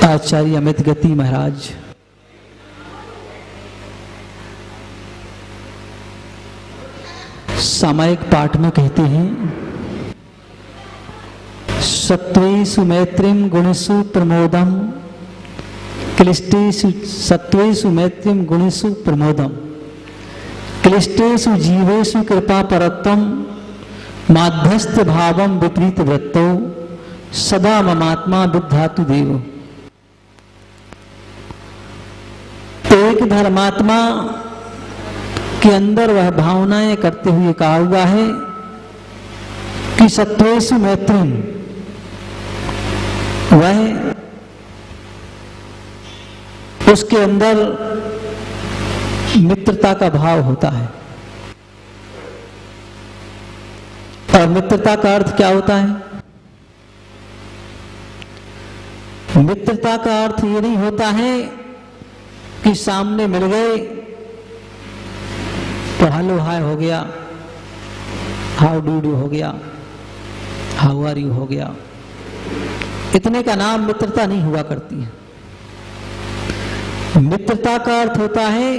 आचार्य अमित गति महाराज सामायिक पाठ में कहते हैं, सत्वेषु मैत्रीम गुणेषु प्रमोदम, क्लिष्टेषु सत्वेषु मैत्रीम गुणेषु प्रमोदम, क्लिष्टेषु जीवेषु कृपा परत्वम, माध्यस्थ भावम विपरीत वृत्तौ, सदा ममात्मा विद्धातु देव। एक धर्मात्मा के अंदर वह भावनाएं करते हुए कहा हुआ है कि सत्वेषु मैत्रीम, वह उसके अंदर मित्रता का भाव होता है। और मित्रता का अर्थ क्या होता है? मित्रता का अर्थ ये नहीं होता है कि सामने मिल गए तो हेलो हाय हो गया, हाउ डू यू हो गया, हाउ आर यू हो गया, इतने का नाम मित्रता नहीं हुआ करती है। मित्रता का अर्थ होता है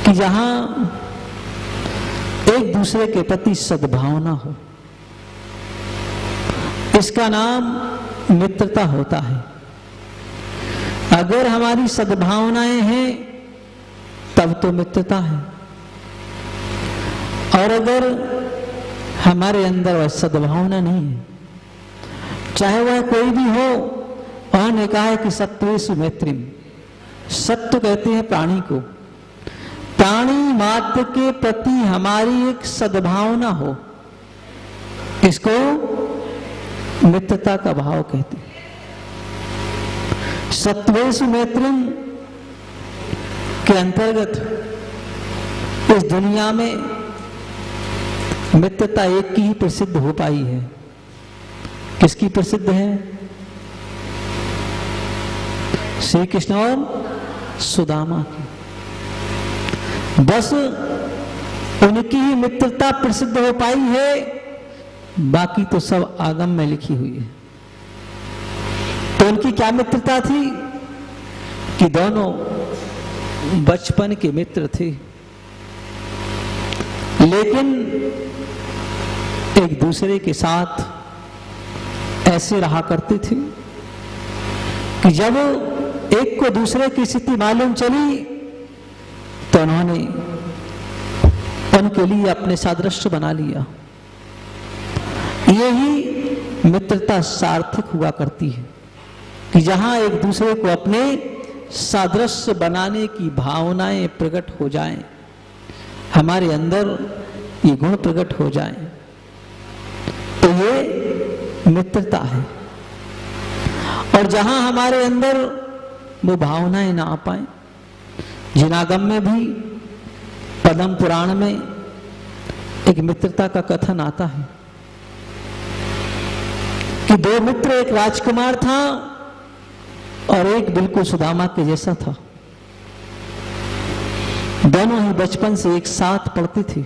कि जहां एक दूसरे के प्रति सद्भावना हो, इसका नाम मित्रता होता है। अगर हमारी सद्भावनाएं हैं तब तो मित्रता है, और अगर हमारे अंदर वह सद्भावना नहीं है, चाहे वह कोई भी हो, उन्होंने कहा है कि सत्वेषु मैत्रीम, सत्व कहते हैं प्राणी को, प्राणी मात्र के प्रति हमारी एक सद्भावना हो, इसको मित्रता का भाव कहते हैं। सत्वेषु मैत्रीम के अंतर्गत इस दुनिया में मित्रता एक की ही प्रसिद्ध हो पाई है। किसकी प्रसिद्ध है? श्री कृष्ण और सुदामा की। बस उनकी ही मित्रता प्रसिद्ध हो पाई है, बाकी तो सब आगम में लिखी हुई है। तो उनकी क्या मित्रता थी कि दोनों बचपन के मित्र थे, लेकिन एक दूसरे के साथ ऐसे रहा करते थे कि जब एक को दूसरे की स्थिति मालूम चली तो उन्होंने उनके लिए अपने सादृश्य बना लिया। यही मित्रता सार्थक हुआ करती है कि जहां एक दूसरे को अपने सादृश्य बनाने की भावनाएं प्रकट हो जाएं, हमारे अंदर ये गुण प्रकट हो जाएं, तो ये मित्रता है। और जहां हमारे अंदर वो भावनाएं ना आ पाए, जिनागम में भी पद्म पुराण में एक मित्रता का कथन आता है कि दो मित्र, एक राजकुमार था और एक बिल्कुल सुदामा के जैसा था। दोनों ही बचपन से एक साथ पढ़ते थे।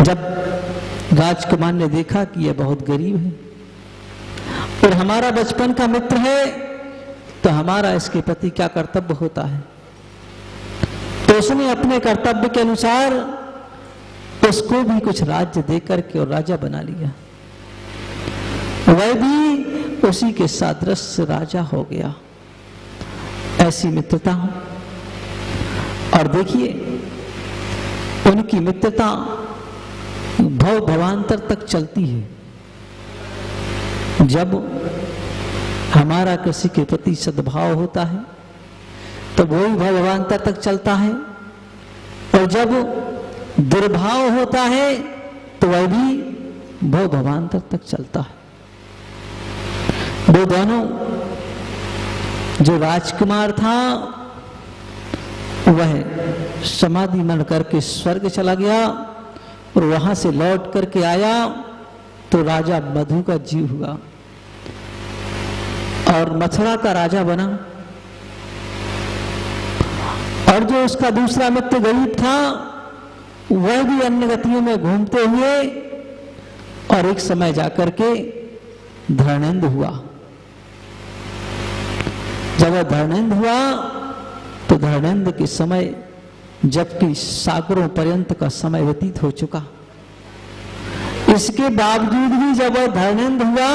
जब राजकुमार ने देखा कि यह बहुत गरीब है और हमारा बचपन का मित्र है, तो हमारा इसके प्रति क्या कर्तव्य होता है, तो उसने अपने कर्तव्य के अनुसार उसको भी कुछ राज्य देकर के और राजा बना लिया। वह भी उसी के सादृश्य राजा हो गया। ऐसी मित्रता। और देखिए उनकी मित्रता भव भवांतर तक चलती है। जब हमारा किसी के प्रति सद्भाव होता है तो वो ही भव भवांतर तक चलता है, और जब दुर्भाव होता है तो वह भी भव भवांतर तक चलता है। वो दोनों, जो राजकुमार था वह समाधि मन करके स्वर्ग चला गया, और वहां से लौट करके आया तो राजा मधु का जीव हुआ और मथुरा का राजा बना। और जो उसका दूसरा मित्र गरीब था वह भी अन्य गतियों में घूमते हुए और एक समय जाकर के धर्मेंद्र हुआ। जब वह धर्मेंद्र हुआ तो धर्मेंद्र के समय, जबकि सागरों पर्यंत का समय व्यतीत हो चुका, इसके बावजूद भी जब वह धर्मेंद्र हुआ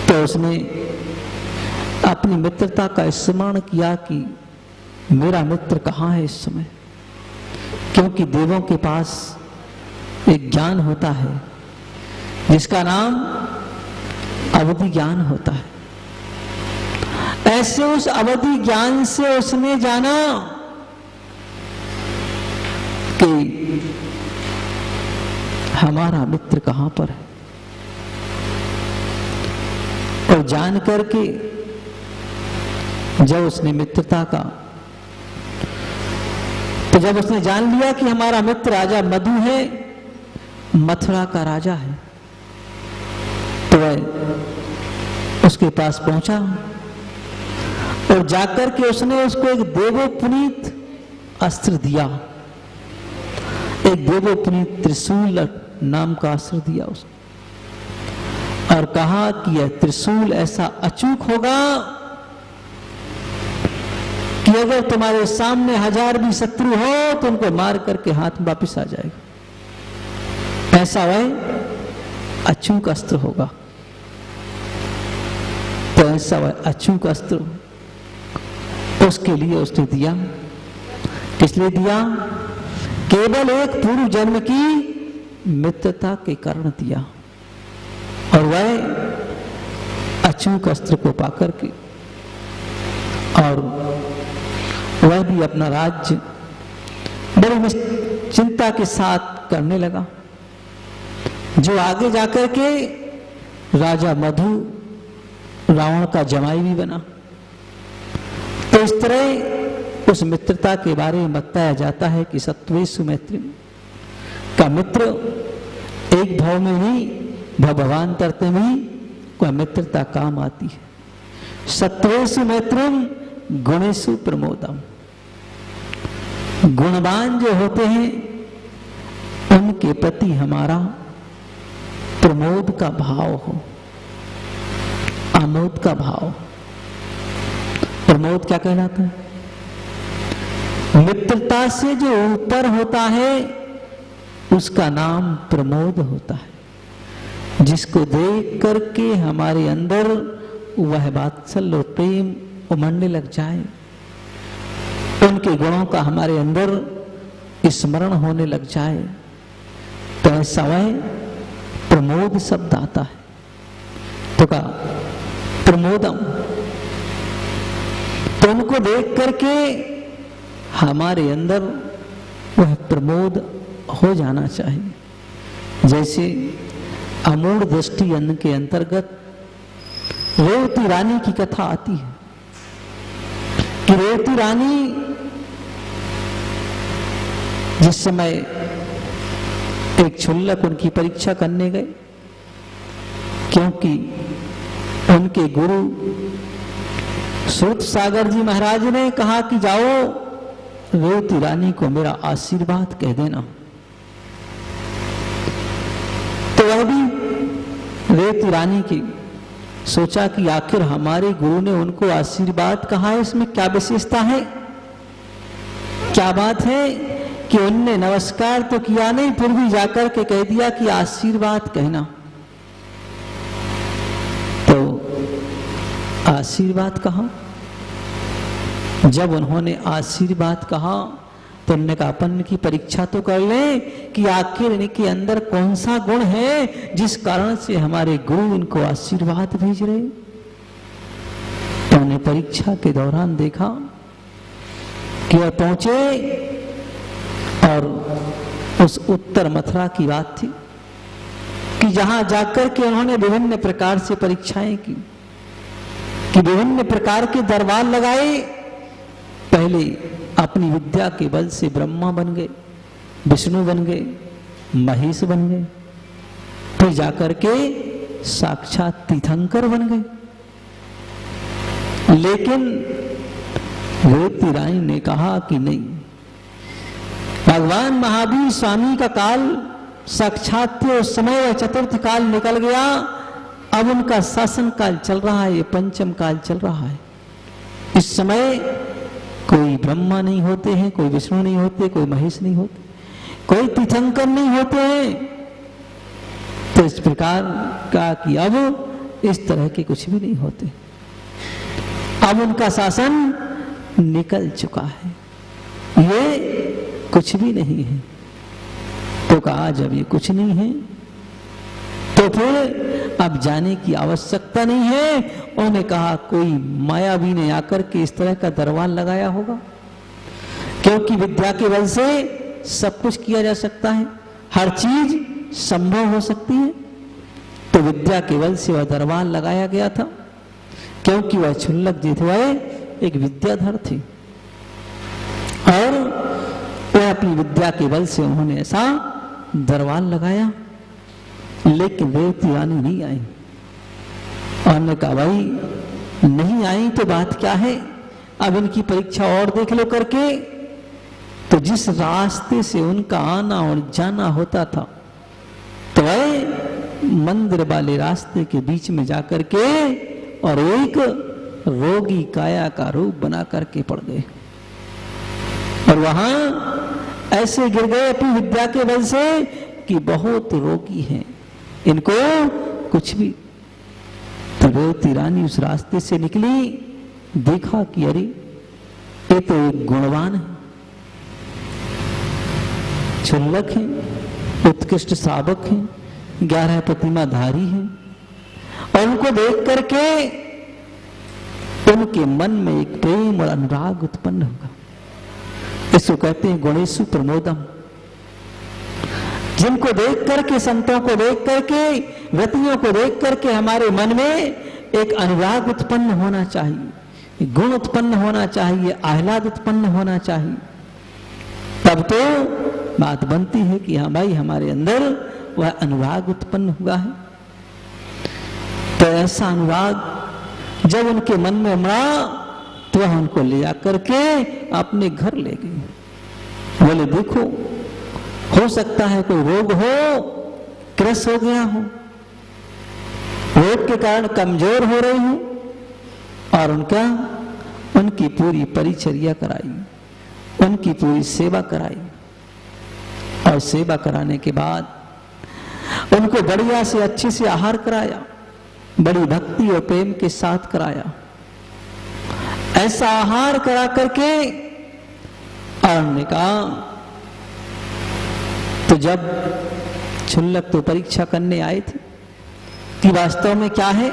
तो उसने अपनी मित्रता का स्मरण किया कि मेरा मित्र कहाँ है इस समय। क्योंकि देवों के पास एक ज्ञान होता है जिसका नाम अवधि ज्ञान होता है। ऐसे उस अवधि ज्ञान से उसने जाना कि हमारा मित्र कहां पर है, और जान करके जब उसने मित्रता का, तो जब उसने जान लिया कि हमारा मित्र राजा मधु है, मथुरा का राजा है, तो वह उसके पास पहुंचा और जाकर के उसने उसको एक देवोपनीत अस्त्र दिया, एक देवोपनीत त्रिशूल नाम का अस्त्र दिया उसको, और कहा कि यह त्रिशूल ऐसा अचूक होगा कि अगर तुम्हारे सामने 1000 भी शत्रु हो तो उनको मार करके हाथ में वापिस आ जाएगा। ऐसा वह अचूक अस्त्र होगा। तो ऐसा वह अचूक अस्त्र उसके लिए उसने दिया। किस लिए दिया? केवल एक पूर्व जन्म की मित्रता के कारण दिया, और वह अचूक अस्त्र को पाकर के, और वह भी अपना राज्य बड़ी चिंता के साथ करने लगा, जो आगे जाकर के राजा मधु रावण का जमाई भी बना। तो इस तरह उस मित्रता के बारे में बताया जाता है कि सत्वेषु मैत्री का मित्र एक भाव में ही भवांतरते में ही कोई मित्रता काम आती है। सत्वेषु मैत्रम गुणेषु प्रमोदम। गुणवान जो होते हैं उनके प्रति हमारा प्रमोद का भाव हो, आमोद का भाव। प्रमोद क्या कहलाता है? मित्रता से जो ऊपर होता है उसका नाम प्रमोद होता है। जिसको देख करके हमारे अंदर वह वात्सल्य और प्रेम उमड़ने लग जाए, उनके गुणों का हमारे अंदर स्मरण होने लग जाए, तो ऐसा वह प्रमोद शब्द आता है। तो का प्रमोदम, तो उनको देख करके हमारे अंदर वह प्रमोद हो जाना चाहिए। जैसे अमूढ़ दृष्टि अन्न के अंतर्गत रेवती रानी की कथा आती है कि रेवती रानी जिस समय एक क्षुल्लक उनकी परीक्षा करने गए, क्योंकि उनके गुरु सूत सागर जी महाराज ने कहा कि जाओ रेवती रानी को मेरा आशीर्वाद कह देना। तो वह भी रेवती रानी की सोचा कि आखिर हमारे गुरु ने उनको आशीर्वाद कहा है, इसमें क्या विशेषता है, क्या बात है कि उनने नमस्कार तो किया नहीं, फिर भी जाकर के कह दिया कि आशीर्वाद कहना। आशीर्वाद कहा। जब उन्होंने आशीर्वाद कहा तो उन्होंने कहा अपन की परीक्षा तो कर ले कि आखिर इनके अंदर कौन सा गुण है जिस कारण से हमारे गुरु इनको आशीर्वाद भेज रहे। तो उन्हें परीक्षा के दौरान देखा कि वह पहुंचे और उस उत्तर मथुरा की बात थी कि जहां जाकर के उन्होंने विभिन्न प्रकार से परीक्षाएं की कि विभिन्न प्रकार के दरबार लगाए। पहले अपनी विद्या के बल से ब्रह्मा बन गए, विष्णु बन गए, महेश बन गए, फिर जाकर के साक्षात तीर्थंकर बन गए। लेकिन रेवती रानी ने कहा कि नहीं, भगवान महावीर स्वामी का काल साक्षात उस समय चतुर्थ काल निकल गया, अब उनका शासन काल चल रहा है, ये पंचम काल चल रहा है। इस समय कोई ब्रह्मा नहीं होते हैं, कोई विष्णु नहीं होते, कोई महेश नहीं होते, कोई तीर्थंकर नहीं होते हैं। तो इस प्रकार का कि अब इस तरह के कुछ भी नहीं होते, अब उनका शासन निकल चुका है, ये कुछ भी नहीं है। तो कहा जब ये कुछ नहीं है तो फिर अब जाने की आवश्यकता नहीं है। उन्होंने कहा कोई मायावी ने आकर के इस तरह का दरबार लगाया होगा, क्योंकि विद्या के बल से सब कुछ किया जा सकता है, हर चीज संभव हो सकती है। तो विद्या के बल से वह दरबार लगाया गया था, क्योंकि वह क्षुल्लक जी थे, एक विद्याधर थे और वह अपनी विद्या के बल से उन्होंने ऐसा दरबार लगाया। लेकिन रेवती रानी नहीं आई और ने कहा भाई नहीं आई तो बात क्या है, अब इनकी परीक्षा और देख लो करके। तो जिस रास्ते से उनका आना और जाना होता था तो वह मंदिर वाले रास्ते के बीच में जाकर के और एक रोगी काया का रूप बना करके पड़ गए और वहां ऐसे गिर गए अपनी विद्या के बल से कि बहुत रोगी हैं, इनको कुछ भी। तो रेवती रानी उस रास्ते से निकली, देखा कि अरे ये तो एक गुणवान है, क्षुल्लक है, उत्कृष्ट श्रावक है, 11 प्रतिमाधारी है, और उनको देख करके उनके मन में एक प्रेम और अनुराग उत्पन्न होगा। इसको कहते हैं गुणेषु प्रमोदम। जिनको देख करके, संतों को देख करके, व्रतियों को देख करके हमारे मन में एक अनुराग उत्पन्न होना चाहिए, गुण उत्पन्न होना चाहिए, आह्लाद उत्पन्न होना चाहिए। तब तो बात बनती है कि हाँ भाई हमारे अंदर वह अनुराग उत्पन्न हुआ है। तो ऐसा अनुराग जब उनके मन में उमड़ा तो वह उनको ले आकर के अपने घर ले गए। बोले देखो, हो सकता है कोई रोग हो, क्रस हो गया हो, रोग के कारण कमजोर हो रही हो, और उनकी पूरी परिचर्या कराई, उनकी पूरी सेवा कराई, और सेवा कराने के बाद उनको बढ़िया से अच्छे से आहार कराया, बड़ी भक्ति और प्रेम के साथ कराया। ऐसा आहार करा करके और ने कहा, तो जब क्षुल्लक तो परीक्षा करने आए थे कि वास्तव में क्या है,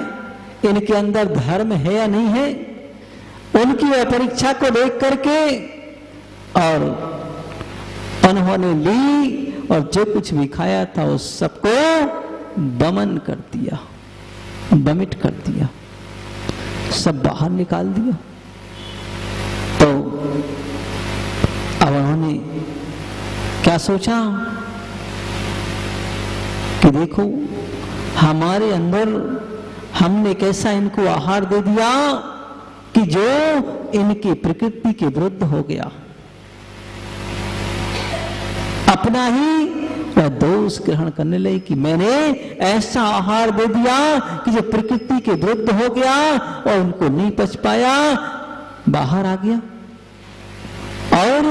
इनके अंदर धर्म है या नहीं है, उनकी वह परीक्षा को देख करके और उन्होंने ली और जो कुछ भी खाया था उस सबको दमन कर दिया, वमिट कर दिया, सब बाहर निकाल दिया। तो अब उन्होंने क्या सोचा कि देखो हमारे अंदर हमने कैसा इनको आहार दे दिया कि जो इनकी प्रकृति के विरुद्ध हो गया, अपना ही वह दोष ग्रहण करने लगे कि मैंने ऐसा आहार दे दिया कि जो प्रकृति के विरुद्ध हो गया और उनको नहीं पच पाया, बाहर आ गया और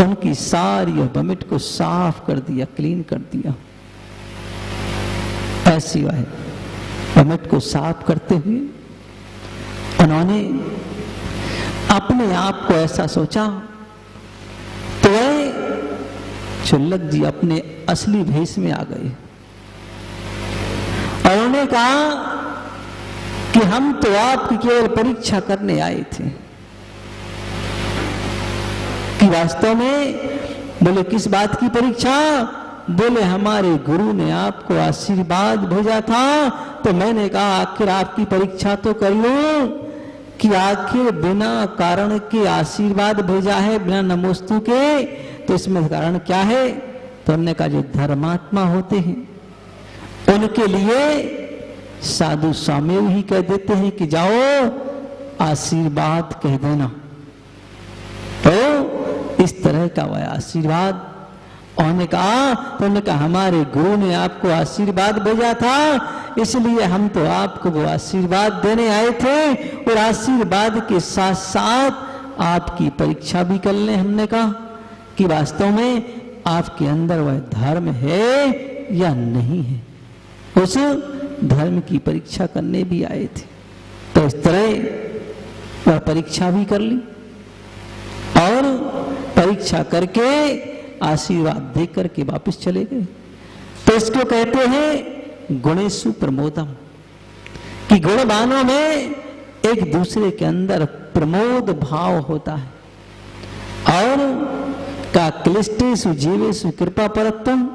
उनकी सारी वमिट को साफ कर दिया, क्लीन कर दिया। ऐसी वह वमिट को साफ करते हुए उन्होंने अपने आप को ऐसा सोचा तो क्षुल्लक जी अपने असली भेष में आ गए और उन्होंने कहा कि हम तो आपकी केवल परीक्षा करने आए थे। कि वास्तव में बोले किस बात की परीक्षा? बोले हमारे गुरु ने आपको आशीर्वाद भेजा था तो मैंने कहा आखिर आपकी परीक्षा तो कर लूं कि आखिर बिना कारण के आशीर्वाद भेजा है, बिना नमोस्तु के, तो इसमें कारण क्या है? तो हमने कहा जो धर्मात्मा होते हैं उनके लिए साधु स्वामी ही कह देते हैं कि जाओ आशीर्वाद कह देना। तो इस तरह का वह आशीर्वाद उन्होंने कहा, तो उन्होंने कहा हमारे गुरु ने आपको आशीर्वाद भेजा था इसलिए हम तो आपको वो आशीर्वाद देने आए थे और आशीर्वाद के साथ साथ आपकी परीक्षा भी कर लें। हमने कहा कि वास्तव में आपके अंदर वह धर्म है या नहीं है, उस धर्म की परीक्षा करने भी आए थे। तो इस तरह वह परीक्षा भी कर ली और परीक्षा करके आशीर्वाद दे करके वापस चले गए। तो इसको कहते हैं गुणेषु प्रमोदम, कि गुणवानों में एक दूसरे के अंदर प्रमोद भाव होता है। और का क्लिष्टेषु जीवेषु कृपा परत्तम,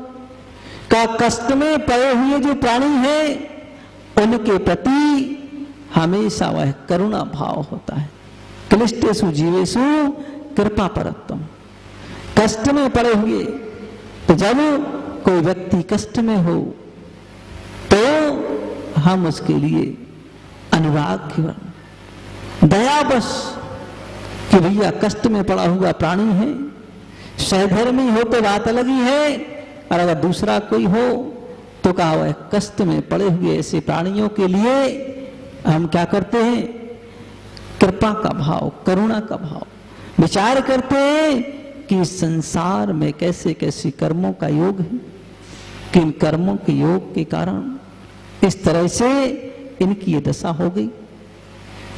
का कष्ट में पड़े हुए जो प्राणी हैं उनके प्रति हमेशा वह करुणा भाव होता है। क्लिष्टेषु जीवेषु कृपा परत्तम, कष्ट में पड़े हुए, तो जब कोई व्यक्ति कष्ट में हो तो हम उसके लिए अनुराग दयावश कि भैया कष्ट में पड़ा हुआ प्राणी है, सहधर्मी हो तो बात अलग ही है, और अगर दूसरा कोई हो तो कहा वह कष्ट में पड़े हुए ऐसे प्राणियों के लिए हम क्या करते हैं? कृपा का भाव, करुणा का भाव, विचार करते हैं कि संसार में कैसे कैसे कर्मों का योग है, किन कर्मों के योग के कारण इस तरह से इनकी ये दशा हो गई।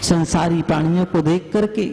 संसारी प्राणियों को देख करके